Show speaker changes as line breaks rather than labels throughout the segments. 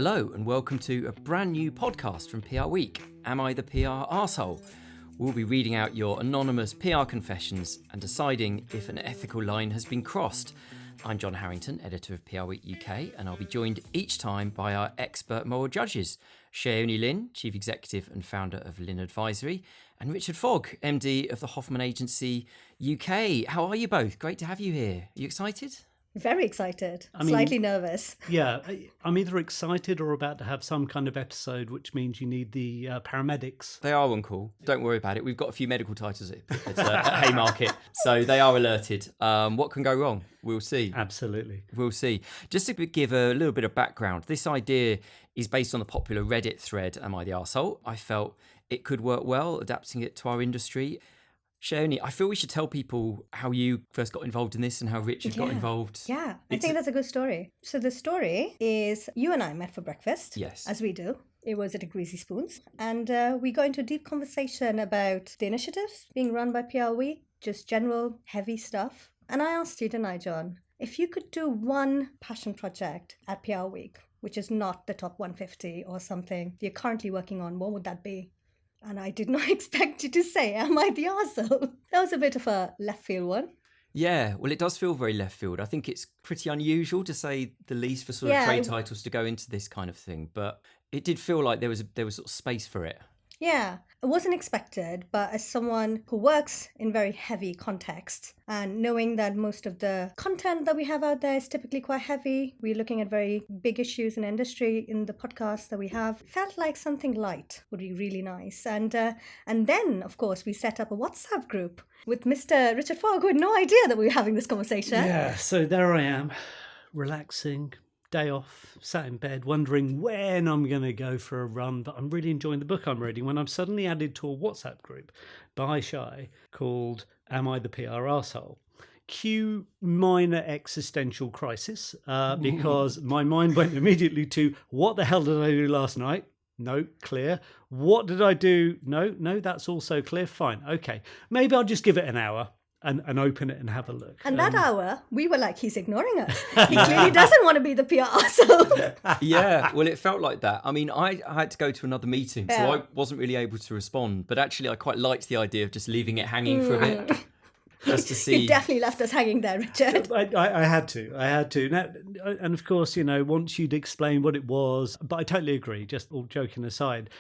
Hello and welcome to a brand new podcast from PRWeek. Am I the PR arsehole? We'll be reading out your anonymous PR confessions and deciding if an ethical line has been crossed. I'm John Harrington, editor of PRWeek UK, and I'll be joined each time by our expert moral judges, Shayoni Lynn, Chief Executive and founder of Lynn Advisory, and Richard Fogg, MD of the Hoffman Agency UK. How are you both? Great to have you here. Are you excited?
Very excited, slightly nervous.
Yeah, I'm either excited or about to have some kind of episode, which means you need the paramedics.
They are on call. Don't worry about it. We've got a few medical titles at Haymarket, so they are alerted. What can go wrong? We'll see.
Absolutely.
We'll see. Just to give a little bit of background, this idea is based on the popular Reddit thread, Am I the Arsehole? I felt it could work well, adapting it to our industry. Shayoni, I feel we should tell people how you first got involved in this and how Richard got involved.
Yeah, I think that's a good story. So the story is you and I met for breakfast.
Yes.
As we do. It was at a Greasy Spoons. And we got into a deep conversation about the initiatives being run by PRWeek, just general heavy stuff. And I asked you, didn't I, John, if you could do one passion project at PRWeek, which is not the top 150 or something you're currently working on, what would that be? And I did not expect you to say, am I the arsehole? That was a bit of a left field one.
Yeah, well, it does feel very left field. I think it's pretty unusual, to say the least, for sort of trade titles to go into this kind of thing. But it did feel like there was sort of space for it.
Yeah, it wasn't expected, but as someone who works in very heavy contexts and knowing that most of the content that we have out there is typically quite heavy, we're looking at very big issues in industry in the podcast that we have, felt like something light would be really nice. And then, of course, we set up a WhatsApp group with Mr. Richard Fogg, who had no idea that we were having this conversation.
Yeah, so there I am, relaxing, day off, sat in bed, wondering when I'm going to go for a run, but I'm really enjoying the book I'm reading when I'm suddenly added to a WhatsApp group by Shay called Am I the PR Arsehole? Cue minor existential crisis, because my mind went immediately to what the hell did I do last night? No, clear. What did I do? No, that's also clear. Fine, okay. Maybe I'll just give it an hour. And open it and have a look.
And that hour, we were like, he's ignoring us. He clearly doesn't want to be the PR arsehole.
Yeah, well, it felt like that. I mean, I had to go to another meeting, so I wasn't really able to respond. But actually, I quite liked the idea of just leaving it hanging for a bit. Just to see.
You definitely left us hanging there, Richard.
I had to. Now, and of course, once you'd explain what it was, but I totally agree, just all joking aside,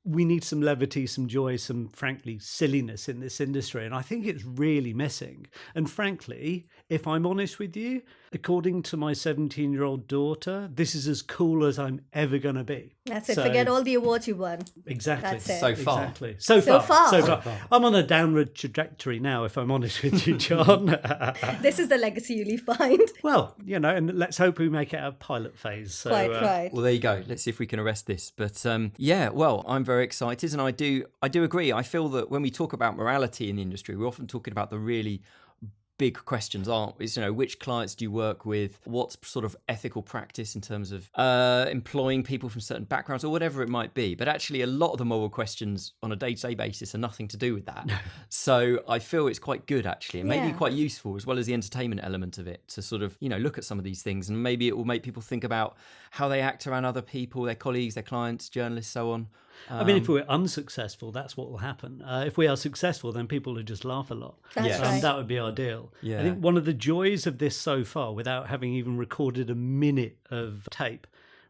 we need some levity, some joy, some, frankly, silliness in this industry. And I think it's really missing. And frankly, if I'm honest with you, according to my 17-year-old daughter, this is as cool as I'm ever going to be.
That's it. Forget all the awards you won.
Exactly.
That's it.
So far.
Exactly. So far. I'm on a downward trajectory now, if I'm honest with you, John.
This is the legacy you leave behind.
Well, and let's hope we make it a pilot phase. So,
Quite right.
Well, there you go. Let's see if we can arrest this. But yeah, well, I'm very excited, and I do agree. I feel that when we talk about morality in the industry, we're often talking about the really big questions, aren't we? Which clients do you work with? What's sort of ethical practice in terms of employing people from certain backgrounds or whatever it might be? But actually, a lot of the moral questions on a day-to-day basis are nothing to do with that. So I feel it's quite good, actually, and maybe quite useful, as well as the entertainment element of it, to sort of, look at some of these things, and maybe it will make people think about how they act around other people, their colleagues, their clients, journalists, so on.
I mean, if we're unsuccessful, that's what will happen. If we are successful, then people will just laugh a lot.
That's right.
That would be ideal.
Yeah.
I think one of the joys of this so far, without having even recorded a minute of tape,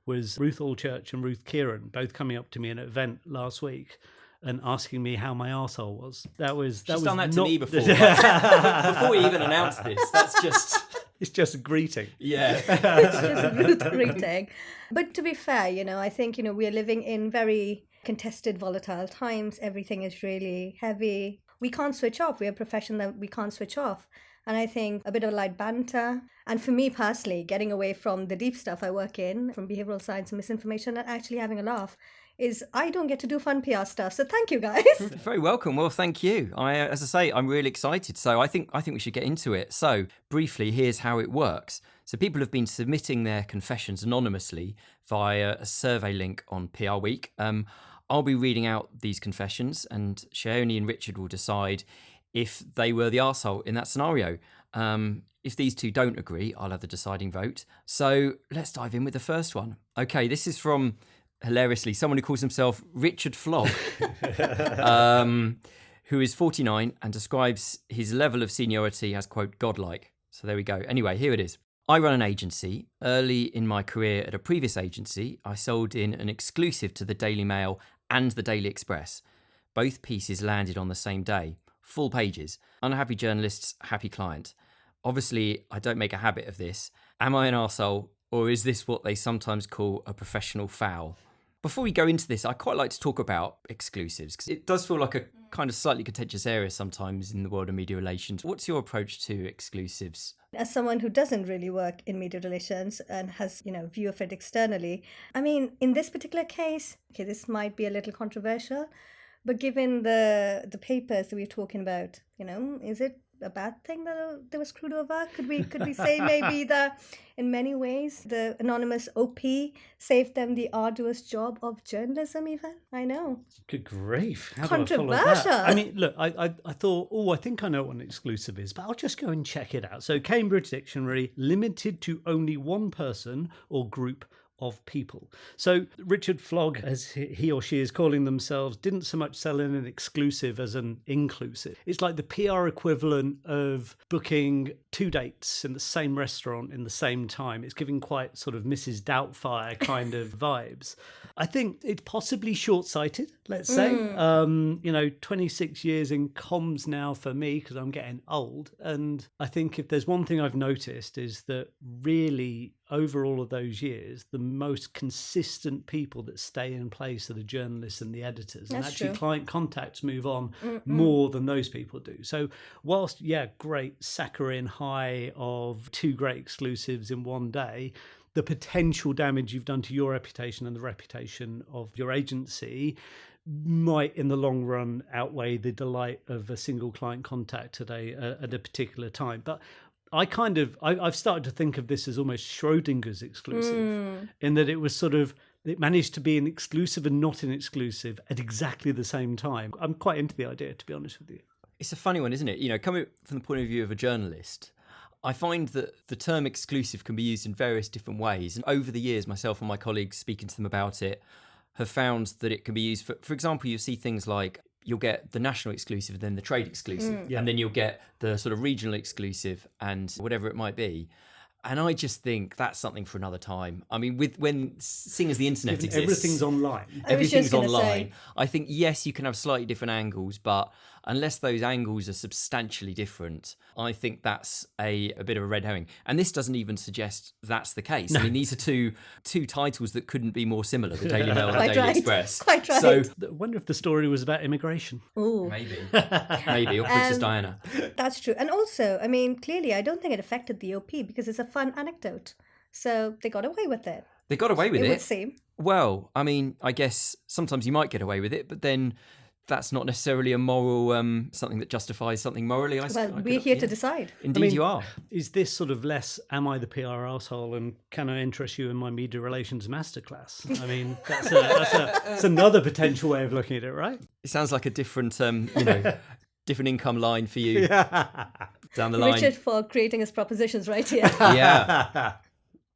was Ruth Allchurch and Ruth Kieran both coming up to me at an event last week and asking me how my arsehole was.
She's done that to me before. Before we even announced this. That's just...
It's just a greeting.
Yeah.
It's just a rude greeting. But to be fair, I think, we are living in very contested, volatile times. Everything is really heavy. We can't switch off. We're a profession that we can't switch off. And I think a bit of light banter. And for me personally, getting away from the deep stuff I work in, from behavioral science and misinformation, and actually having a laugh, is I don't get to do fun PR stuff. So thank you, guys.
Very welcome. Well, thank you. As I say, I'm really excited. So I think we should get into it. So briefly, here's how it works. So people have been submitting their confessions anonymously via a survey link on PRWeek. I'll be reading out these confessions, and Shayoni and Richard will decide if they were the arsehole in that scenario. If these two don't agree, I'll have the deciding vote. So let's dive in with the first one. Okay, this is from, hilariously, someone who calls himself Richard Fogg, who is 49 and describes his level of seniority as, quote, godlike. So there we go. Anyway, here it is. I run an agency. Early in my career at a previous agency, I sold in an exclusive to the Daily Mail and the Daily Express. Both pieces landed on the same day. Full pages. Unhappy journalists, happy client. Obviously, I don't make a habit of this. Am I an arsehole, or is this what they sometimes call a professional foul? Before we go into this, I quite like to talk about exclusives, because it does feel like a kind of slightly contentious area sometimes in the world of media relations. What's your approach to exclusives?
As someone who doesn't really work in media relations and has, view of it externally, I mean, in this particular case, okay, this might be a little controversial, but given the papers that we're talking about, is it a bad thing that they were screwed over? Could we say maybe that in many ways the anonymous OP saved them the arduous job of journalism even? I know.
Good grief. How
Controversial.
do I follow that? I mean, look, I thought, I think I know what an exclusive is, but I'll just go and check it out. So Cambridge Dictionary, limited to only one person or group of people. So Richard Fogg, as he or she is calling themselves, didn't so much sell in an exclusive as an inclusive. It's like the PR equivalent of booking 2 dates in the same restaurant in the same time. It's giving quite sort of Mrs. Doubtfire kind of vibes. I think it's possibly short-sighted, let's say. 26 years in comms now for me, because I'm getting old. And I think if there's one thing I've noticed is that really over all of those years, the most consistent people that stay in place are the journalists and the editors. And
That's
actually
true.
client contacts move on more than those people do. So whilst, great saccharine high of 2 great exclusives in one day, the potential damage you've done to your reputation and the reputation of your agency might in the long run outweigh the delight of a single client contact at a particular time. But I've started to think of this as almost Schrodinger's exclusive, in that it was it managed to be an exclusive and not an exclusive at exactly the same time. I'm quite into the idea, to be honest with you.
It's a funny one, isn't it? Coming from the point of view of a journalist, I find that the term exclusive can be used in various different ways. And over the years, myself and my colleagues speaking to them about it have found that it can be used for example, you see things like you'll get the national exclusive and then the trade exclusive, and then you'll get the sort of regional exclusive and whatever it might be. And I just think that's something for another time. I mean, seeing as the internet exists,
everything's online.
Everything's online. I think, yes, you can have slightly different angles, but unless those angles are substantially different, I think that's a bit of a red herring. And this doesn't even suggest that's the case. No. I mean, these are two titles that couldn't be more similar, the Daily Mail and the Daily Express.
Quite right.
So I wonder if the story was about immigration.
Ooh.
Maybe, or Princess Diana.
That's true. And also, I mean, clearly, I don't think it affected the OP because it's a fun anecdote. So they got away with it.
They got away with it?
It would seem.
Well, I mean, I guess sometimes you might get away with it, but then that's not necessarily a moral, something that justifies something morally.
We're here to decide.
Indeed, you are.
Is this sort of less, am I the PR arsehole and can I interest you in my media relations masterclass? I mean, that's another potential way of looking at it, right?
It sounds like a different, different income line for you down the line.
Richard Fogg creating his propositions right here.
Yeah.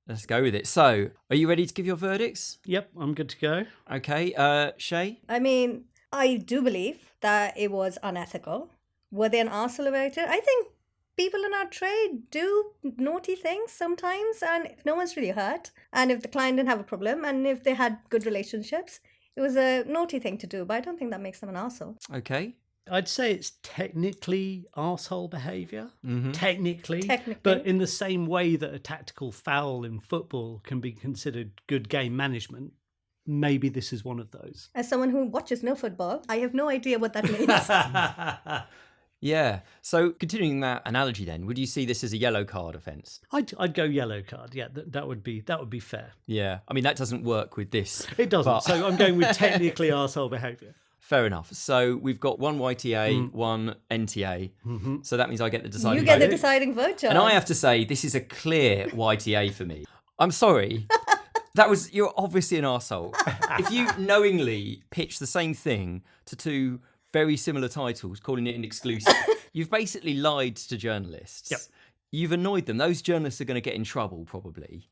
Let's go with it. So, are you ready to give your verdicts?
Yep, I'm good to go.
Okay, Shay?
I mean, I do believe that it was unethical. Were they an arsehole about it? I think people in our trade do naughty things sometimes, and if no one's really hurt, and if the client didn't have a problem, and if they had good relationships, it was a naughty thing to do, but I don't think that makes them an arsehole.
Okay.
I'd say it's technically arsehole behaviour.
Mm-hmm.
Technically. But in the same way that a tactical foul in football can be considered good game management, maybe this is one of those.
As someone who watches no football, I have no idea what that means.
Yeah. So continuing that analogy then, would you see this as a yellow card offence?
I'd go yellow card. Yeah, that would be fair.
Yeah. I mean, that doesn't work with this.
It doesn't. So I'm going with technically arsehole behaviour.
Fair enough. So we've got one YTA, one NTA.
Mm-hmm.
So that means I get the deciding vote.
You get the deciding vote, John.
And I have to say, this is a clear YTA for me. I'm sorry. You're obviously an arsehole. If you knowingly pitch the same thing to 2 very similar titles, calling it an exclusive, you've basically lied to journalists.
Yep.
you've annoyed them. Those journalists are going to get in trouble probably.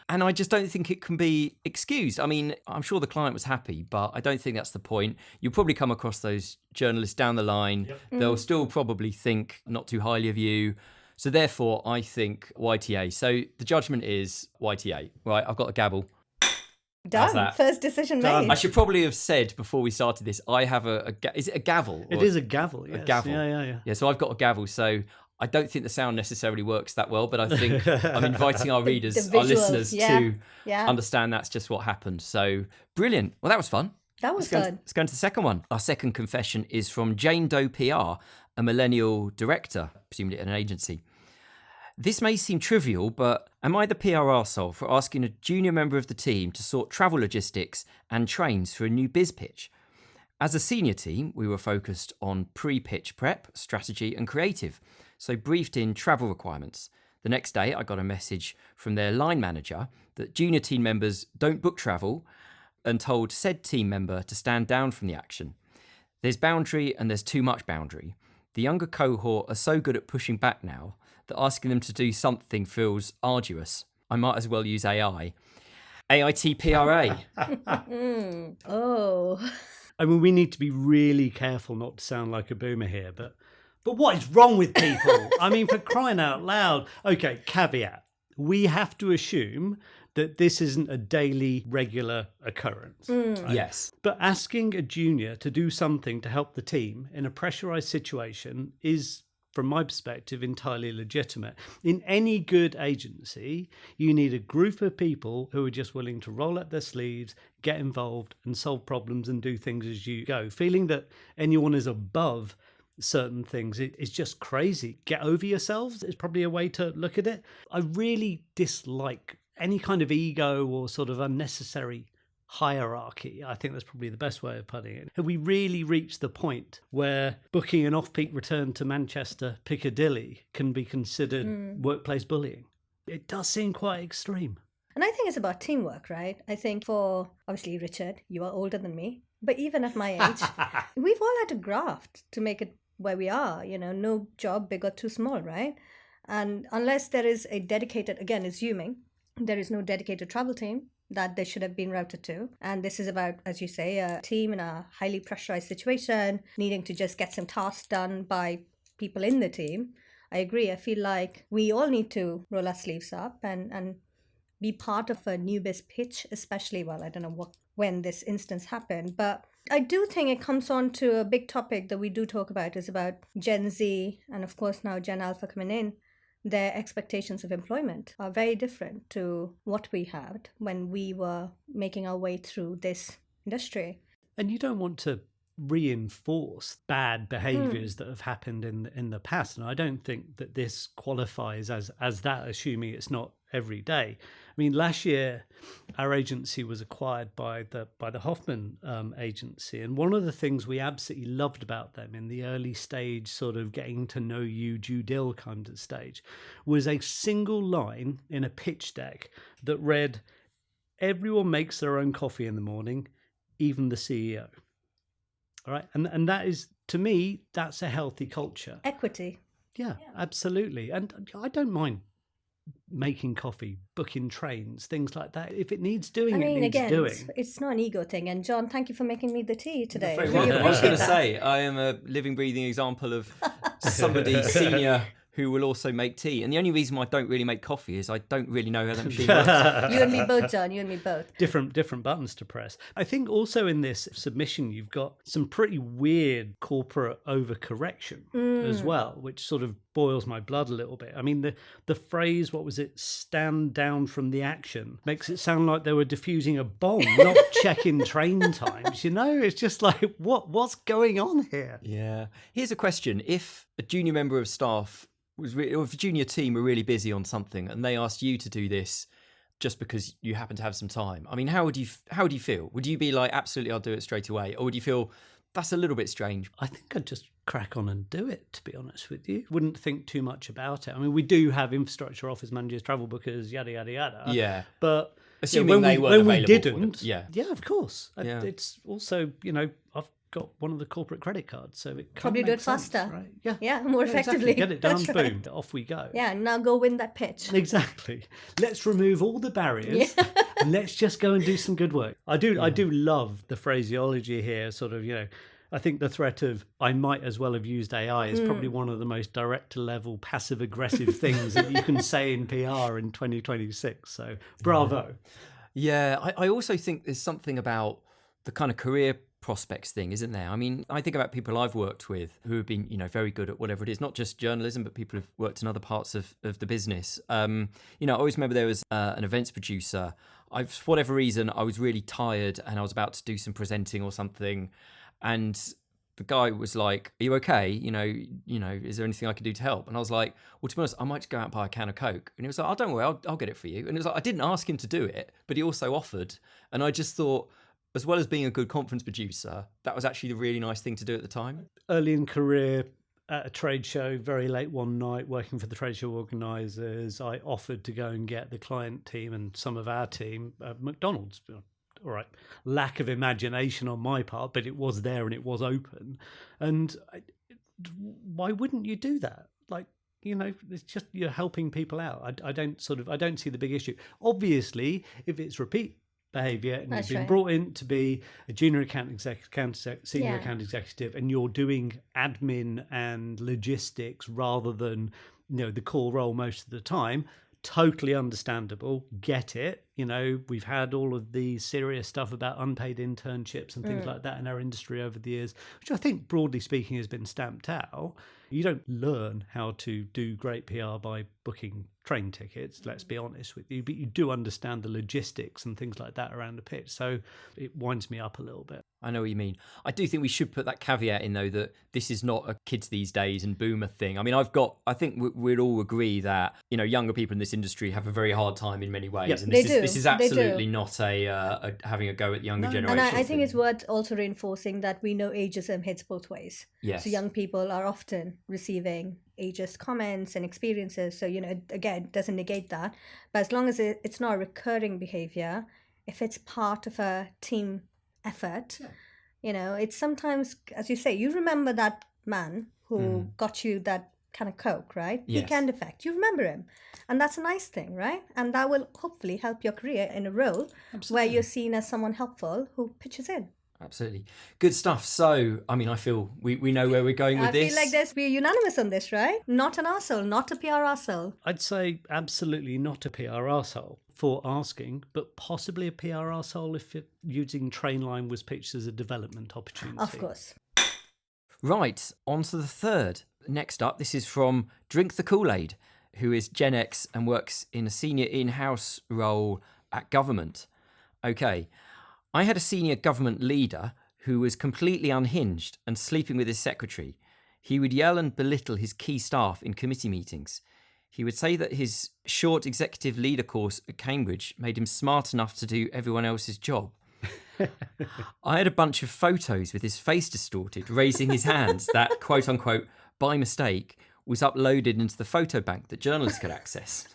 And I just don't think it can be excused. I mean, I'm sure the client was happy, but I don't think that's the point. You'll probably come across those journalists down the line. Yep. They'll still probably think not too highly of you. So therefore, I think YTA. So the judgment is YTA. Right, I've got a gavel.
Done. First decision made.
I should probably have said before we started this, I have is it a gavel?
It is a gavel, yes.
A gavel.
Yeah.
Yeah, so I've got a gavel. So I don't think the sound necessarily works that well, but I think I'm inviting our readers, our listeners to understand that's just what happened. So brilliant. Well, that was fun.
That was fun.
Let's go into the second one. Our second confession is from Jane Doe PR, a millennial director, presumably at an agency. This may seem trivial, but am I the PR arsehole for asking a junior member of the team to sort travel logistics and trains for a new biz pitch? As a senior team, we were focused on pre-pitch prep, strategy and creative, so briefed in travel requirements. The next day, I got a message from their line manager that junior team members don't book travel and told said team member to stand down from the action. There's boundary and there's too much boundary. The younger cohort are so good at pushing back now that asking them to do something feels arduous. I might as well use AI. AITPRA.
Oh.
I mean, we need to be really careful not to sound like a boomer here, but what is wrong with people? I mean, for crying out loud. Okay, caveat. We have to assume that this isn't a daily, regular occurrence. Right?
Yes.
But asking a junior to do something to help the team in a pressurized situation is, from my perspective, entirely legitimate. In any good agency, you need a group of people who are just willing to roll up their sleeves, get involved and solve problems and do things as you go. Feeling that anyone is above certain things is just crazy. Get over yourselves is probably a way to look at it. I really dislike any kind of ego or sort of unnecessary hierarchy. I think that's probably the best way of putting it. Have we really reached the point where booking an off-peak return to Manchester Piccadilly can be considered workplace bullying? It does seem quite extreme.
And I think it's about teamwork, right? I think for, obviously, Richard, you are older than me, but even at my age, we've all had to graft to make it where we are. You know, no job big or too small, right? And unless there is a dedicated, again, assuming there is no dedicated travel team that they should have been routed to. And this is about, as you say, a team in a highly pressurized situation, needing to just get some tasks done by people in the team. I agree. I feel like we all need to roll our sleeves up and be part of a new biz pitch, especially, well, I don't know when this instance happened, but I do think it comes on to a big topic that we do talk about is about Gen Z and of course now Gen Alpha coming in. Their expectations of employment are very different to what we had when we were making our way through this industry.
And you don't want to reinforce bad behaviours that have happened in the past. And I don't think that this qualifies as that, assuming it's not every day. I mean, last year, our agency was acquired by the Hoffman agency. And one of the things we absolutely loved about them in the early stage, sort of getting to know you, due dil kind of stage, was a single line in a pitch deck that read, "Everyone makes their own coffee in the morning, even the CEO." All right. And that is, to me, that's a healthy culture.
Equity.
Yeah, absolutely. And I don't mind making coffee, booking trains, things like that. If it needs doing, it needs doing.
It's not an ego thing. And John, thank you for making me the tea today.
I was going to say, I am a living, breathing example of somebody senior who will also make tea. And the only reason why I don't really make coffee is I don't really know how that machine works.
You and me both, John. You and me both.
Different buttons to press. I think also in this submission, you've got some pretty weird corporate overcorrection as well, which sort of boils my blood a little bit. I mean, the phrase, what was it, "stand down from the action," makes it sound like they were defusing a bomb, not checking train times. You know, it's just like, what's going on here?
Yeah. Here's a question. If a junior member of staff or if a junior team were really busy on something and they asked you to do this just because you happen to have some time, I mean, how would you feel? Would you be like, absolutely, I'll do it straight away? Or would you feel that's a little bit strange?
I think I'd just crack on and do it, to be honest with you. Wouldn't think too much about it. I mean, we do have infrastructure office managers, travel bookers, yada, yada, yada.
Yeah.
But
assuming when we didn't.
Yeah, of course.
Yeah.
It's also, I've got one of the corporate credit cards, so it
Probably do it faster.
right? Yeah,
Yeah, more effectively.
Exactly. Get it done,
That's right.
boom, off we go.
Yeah, now go win that pitch.
Exactly. Let's remove all the barriers and let's just go and do some good work. I do love the phraseology here, sort of, I think the threat of I might as well have used AI is probably one of the most director level passive aggressive things that you can say in PR in 2026. So bravo.
Yeah, I also think there's something about the kind of career prospects thing, isn't there? I mean, I think about people I've worked with who have been, very good at whatever it is, not just journalism, but people who've worked in other parts of the business. I always remember there was an events producer. For whatever reason, I was really tired and I was about to do some presenting or something. And the guy was like, "Are you okay? Is there anything I can do to help?" And I was like, "Well, to be honest, I might just go out and buy a can of Coke." And he was like, "Oh, don't worry, I'll get it for you." And it was like, I didn't ask him to do it, but he also offered. And I just thought, as well as being a good conference producer, that was actually the really nice thing to do at the time.
Early in career, at a trade show, very late one night, working for the trade show organisers, I offered to go and get the client team and some of our team McDonald's. All right, lack of imagination on my part, but it was there and it was open. And why wouldn't you do that? Like, it's just you're helping people out. I don't see the big issue. Obviously, if it's repeat behaviour and
That's
you've been
right.
brought in to be a junior account executive, senior account executive, and you're doing admin and logistics rather than the core role most of the time, totally understandable, get it. We've had all of the serious stuff about unpaid internships and things like that in our industry over the years, which I think broadly speaking has been stamped out. You don't learn how to do great PR by booking train tickets, let's be honest with you, but you do understand the logistics and things like that around the pitch. So it winds me up a little bit.
I know what you mean. I do think we should put that caveat in, though, that this is not a kids these days and boomer thing. I mean, I think we'd all agree that, younger people in this industry have a very hard time in many ways.
Yep.
And
They
this is
do.
absolutely not a having a go at the younger generation.
And I think it's worth also reinforcing that we know ageism hits both ways.
Yes.
So young people are often receiving ageist comments and experiences. So, again, it doesn't negate that. But as long as it's not a recurring behavior, if it's part of a team effort, it's sometimes, as you say, you remember that man who got you that kind of Coke, right?
Yes.
He can defect. You remember him. And that's a nice thing, right? And that will hopefully help your career in a role where you're seen as someone helpful who pitches in.
Absolutely. Good stuff. So, I mean, I feel we know where we're going with this.
I feel like we're unanimous on this, right? Not an arsehole, not a PR arsehole.
I'd say absolutely not a PR arsehole for asking, but possibly a PR arsehole if using Trainline was pitched as a development opportunity.
Of course.
Right, on to the third. Next up, this is from Drink the Kool-Aid, who is Gen X and works in a senior in-house role at government. Okay, I had a senior government leader who was completely unhinged and sleeping with his secretary. He would yell and belittle his key staff in committee meetings. He would say that his short executive leader course at Cambridge made him smart enough to do everyone else's job. I had a bunch of photos with his face distorted, raising his hands that, quote unquote, by mistake, was uploaded into the photo bank that journalists could access.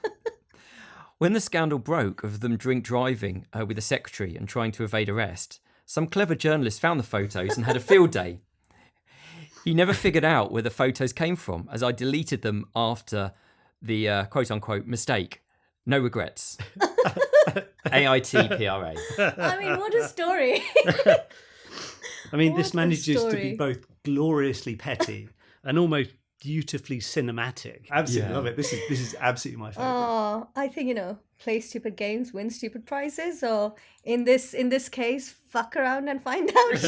When the scandal broke of them drink driving with a secretary and trying to evade arrest, some clever journalist found the photos and had a field day. He never figured out where the photos came from, as I deleted them after the quote-unquote mistake. No regrets. AITPRA.
I mean, what a story.
I mean,
What
this
a
manages to be
story.
both gloriously petty and almost beautifully cinematic. Absolutely
Yeah.
love it. This is absolutely my favourite.
Oh, I think, play stupid games, win stupid prizes, or in this case, fuck around and find out.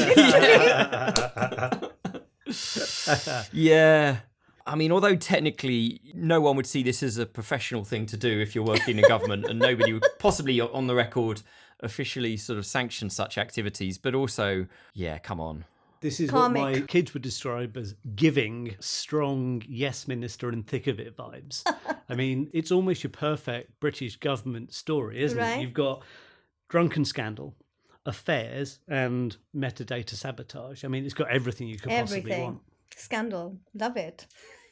Yeah. I mean, although technically no one would see this as a professional thing to do if you're working in government, and nobody would possibly on the record officially sort of sanction such activities, but also, yeah, come on.
This is
Comic.
what my kids would describe as giving strong yes minister and thick of it vibes. I mean, it's almost your perfect British government story, isn't
Right.
it? You've got drunken scandal, affairs, and metadata sabotage. I mean, it's got everything you could possibly
Everything.
want.
Scandal. Love it.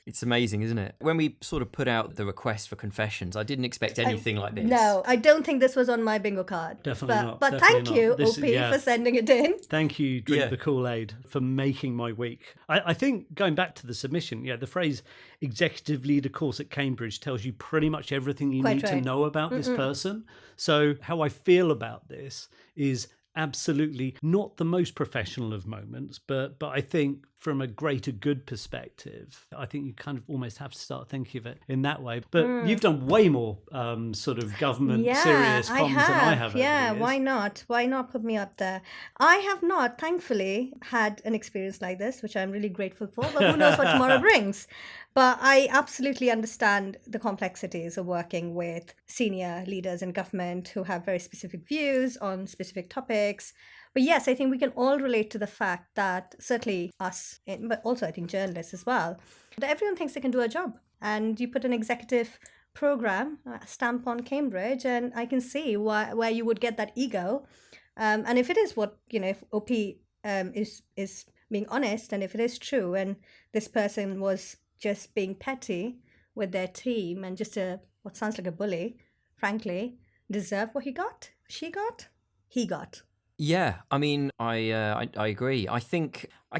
It's amazing, isn't it? When we sort of put out the request for confessions, I didn't expect anything like this.
No, I don't think this was on my bingo card.
Definitely not.
But
Definitely
thank you,
not. This
OP,
is- yeah.
for sending it in.
Thank you, Drink
Yeah.
the Kool-Aid, for making my week. I think going back to the submission, the phrase executive leader course at Cambridge tells you pretty much everything you
Quite
need to
right.
know about this person. So how I feel about this is absolutely not the most professional of moments, but I think from a greater good perspective, I think you kind of almost have to start thinking of it in that way. But you've done way more sort of government serious comms than I have.
Yeah,
over the
why
years.
not? Why not put me up there? I have not, thankfully, had an experience like this, which I'm really grateful for. But who knows what tomorrow brings? But I absolutely understand the complexities of working with senior leaders in government who have very specific views on specific topics. But yes, I think we can all relate to the fact that certainly us, but also I think journalists as well, that everyone thinks they can do a job. And you put an executive program stamp on Cambridge, and I can see where you would get that ego. And if it is what, if OP is being honest, and if it is true, and this person was just being petty with their team and just what sounds like a bully, frankly, deserve what he got, he got.
Yeah, I mean, I agree. I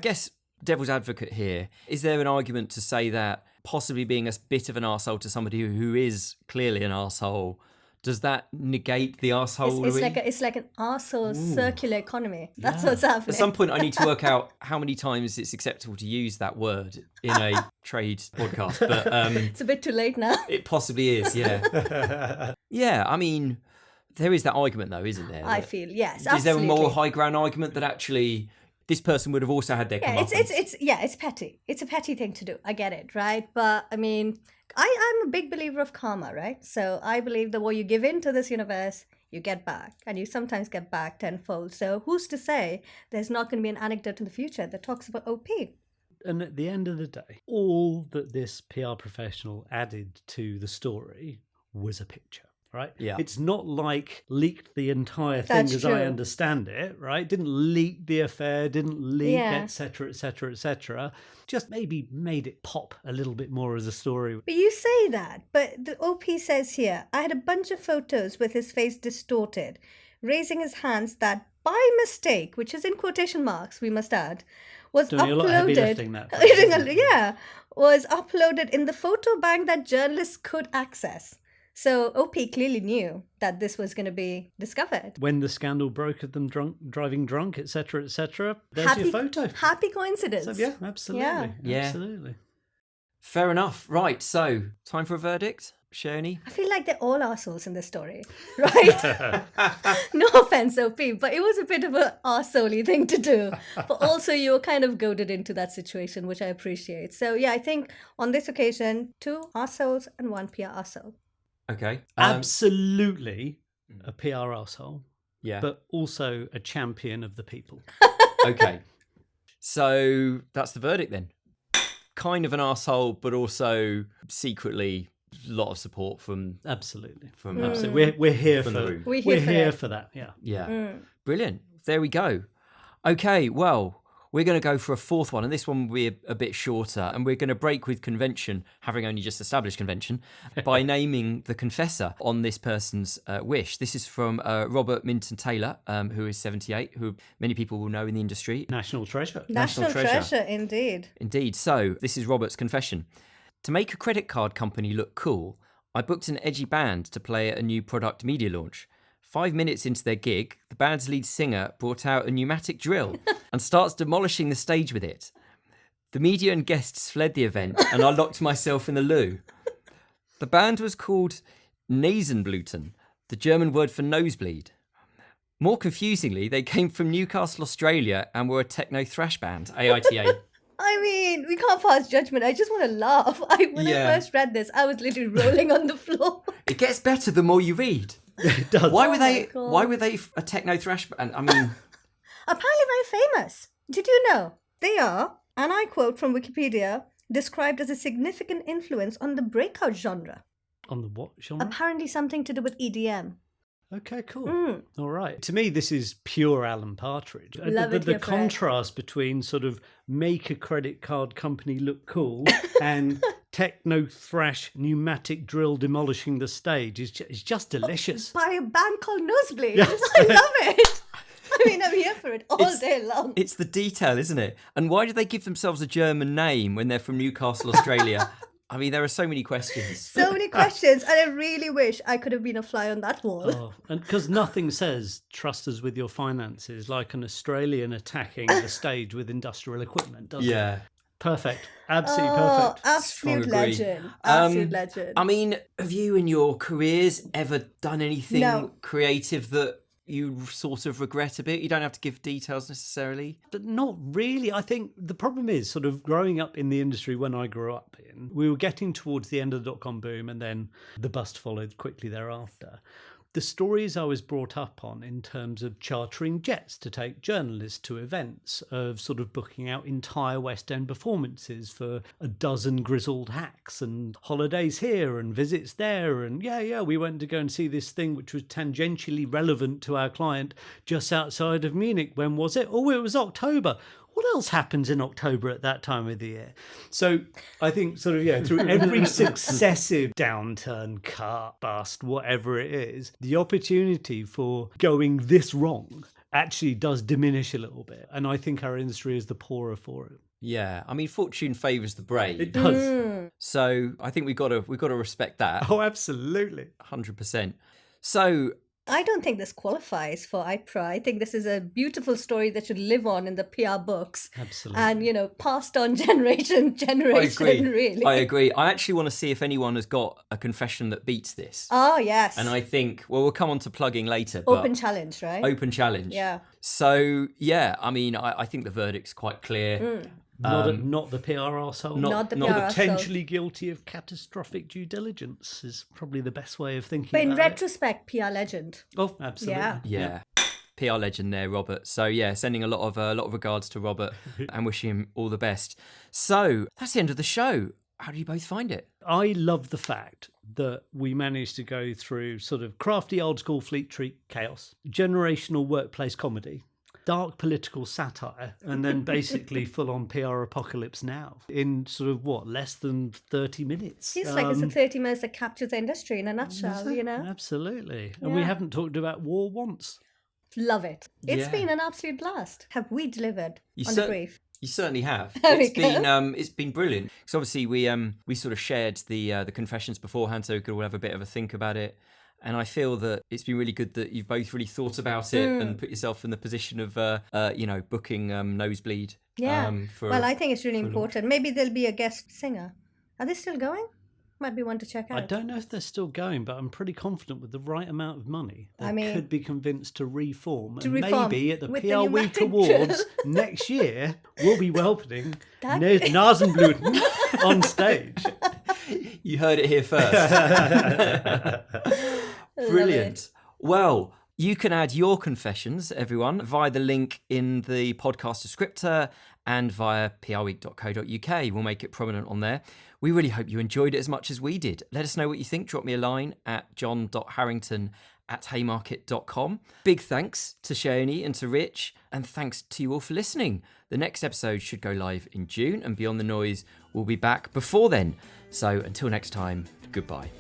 guess devil's advocate here, is there an argument to say that possibly being a bit of an arsehole to somebody who is clearly an arsehole, does that negate the arseholery?
It's like an arsehole circular economy. That's what's happening.
At some point, I need to work out how many times it's acceptable to use that word in a trade podcast. But
it's a bit too late now.
it possibly is, yeah. Yeah, I mean, there is that argument, though, isn't there?
I feel, yes,
Is there a
absolutely.
moral high ground argument that actually this person would have also had their comeuppance?
It's petty. It's a petty thing to do. I get it, right? But I mean, I'm a big believer of karma, right? So I believe that what you give into this universe, you get back, and you sometimes get back tenfold. So who's to say there's not going to be an anecdote in the future that talks about OP?
And at the end of the day, all that this PR professional added to the story was a picture, right?
Yeah.
It's not like leaked the entire thing
That's
as
true.
I understand it, right? Didn't leak the affair, didn't leak,
Yeah.
etc., etc., etc. Just maybe made it pop a little bit more as a story.
But you say that, but the OP says here, I had a bunch of photos with his face distorted, raising his hands that by mistake, which is in quotation marks, we must add, was
Doing a lot of heavy
uploaded.
lifting that phrase, isn't it?
Yeah, was uploaded in the photo bank that journalists could access. So OP clearly knew that this was going to be discovered.
When the scandal broke of them driving drunk, etc., etc., there's your photo.
Happy coincidence.
So, yeah, absolutely.
Yeah.
Absolutely.
Fair enough. Right, so time for a verdict, Shayoni?
I feel like they're all arseholes in this story, right? No offense, OP, but it was a bit of an arsehole thing to do. But also you were kind of goaded into that situation, which I appreciate. So yeah, I think on this occasion, 2 arseholes and 1 PR arsehole.
Okay.
Absolutely a PR asshole,
Yeah.
but also a champion of the people.
Okay. So that's the verdict then. Kind of an arsehole, but also secretly a lot of support from
Absolutely.
from
Absolutely. We're here
From
for
the room.
We're
we're
here for
here
it.
for that. Yeah.
Yeah. Brilliant. There we go. Okay, well, we're going to go for a 4th one, and this one will be a bit shorter, and we're going to break with convention, having only just established convention, by naming the confessor on this person's wish. This is from Robert Minton Taylor, who is 78, who many people will know in the industry.
National treasure.
National
National
treasure.
treasure, indeed.
Indeed. So, this is Robert's confession. To make a credit card company look cool, I booked an edgy band to play at a new product media launch. 5 minutes into their gig, the band's lead singer brought out a pneumatic drill and starts demolishing the stage with it. The media and guests fled the event, and I locked myself in the loo. The band was called Nasenbluten, the German word for nosebleed. More confusingly, they came from Newcastle, Australia, and were a techno thrash band, AITA.
I mean, we can't pass judgment. I just want to laugh. When
Yeah.
I first read this, I was literally rolling on the floor.
It gets better the more you read.
It does.
Why were
Oh
they?
my God.
Why were they a techno thrash band? I mean,
Apparently very famous. Did you know? They are, and I quote from Wikipedia, described as a significant influence on the breakout genre.
On the what genre?
Apparently something to do with EDM.
Okay, cool. All right. To me, this is pure Alan Partridge.
Love it,
the
your friend.
contrast between sort of make a credit card company look cool and techno thrash pneumatic drill demolishing the stage is just delicious.
By a band called Nosebleed.
Yes.
I love it. I mean, I'm here for it all day long.
It's the detail, isn't it? And why do they give themselves a German name when they're from Newcastle, Australia? I mean, there are so many questions.
So many questions, and I really wish I could have been a fly on that wall.
Oh, and because nothing says trust us with your finances like an Australian attacking the stage with industrial equipment, does it?
Yeah.
Perfect. Absolutely perfect.
Absolute
Strong agree.
legend. Absolute legend.
I mean, have you in your careers ever done anything
No.
creative that you sort of regret a bit? You don't have to give details necessarily.
But not really. I think the problem is sort of growing up in the industry when I grew up in, we were getting towards the end of the dot-com boom and then the bust followed quickly thereafter. The stories I was brought up on in terms of chartering jets to take journalists to events, of sort of booking out entire West End performances for a dozen grizzled hacks and holidays here and visits there. And we went to go and see this thing which was tangentially relevant to our client just outside of Munich. When was it? Oh, it was October. What else happens in October at that time of the year? So I think sort of, through every successive downturn, cut, bust, whatever it is, the opportunity for going this wrong actually does diminish a little bit. And I think our industry is the poorer for it.
Yeah, I mean, fortune favours the brave.
It does.
So I think we've got to respect that.
Oh, absolutely.
100%. So
I don't think this qualifies for AITPRA. I think this is a beautiful story that should live on in the PR books.
Absolutely.
And, passed on generation, really.
I agree. I actually want to see if anyone has got a confession that beats this.
Oh, yes.
And I think, we'll come on to plugging later. But
Open challenge, right?
Open challenge.
Yeah.
So, I mean, I think the verdict's quite clear.
Not the PR arsehole.
Not the PR arsehole.
Potentially guilty of catastrophic due diligence is probably the best way of thinking
But in
about
retrospect, PR legend.
it. Oh, absolutely.
Yeah.
Yeah. PR legend there, Robert. So sending a lot of regards to Robert and wishing him all the best. So that's the end of the show. How do you both find it?
I love the fact that we managed to go through sort of crafty old school Fleet Street chaos, generational workplace comedy, dark political satire, and then basically full-on PR apocalypse now in sort of less than 30 minutes.
Feels like it's the 30 minutes that captures the industry in a nutshell,
Absolutely. And
Yeah.
we haven't talked about war once.
Love it. It's
Yeah.
been an absolute blast. Have we delivered
You
on
cer-
the brief?
You certainly have.
There we
It's been brilliant. Because obviously we sort of shared the confessions beforehand, so we could all have a bit of a think about it. And I feel that it's been really good that you've both really thought about it and put yourself in the position of, booking Nosebleed.
Yeah.
For
I think it's really
for a
important. Maybe there'll be a guest singer. Are they still going? Might be one to check out.
I don't know if they're still going, but I'm pretty confident with the right amount of money, they
I mean-
could be convinced to reform.
To
And
reform
maybe at the
with the
PR Week
pneumatic
Awards next year, we'll be welcoming
That-
Nasenbluten on stage.
You heard it here first. Brilliant. Well, you can add your confessions, everyone, via the link in the podcast descriptor and via prweek.co.uk. We'll make it prominent on there. We really hope you enjoyed it as much as we did. Let us know what you think. Drop me a line at john.harrington@haymarket.com. Big thanks to Shayoni and to Rich, and thanks to you all for listening. The next episode should go live in June, and Beyond the Noise will be back before then. So until next time, goodbye.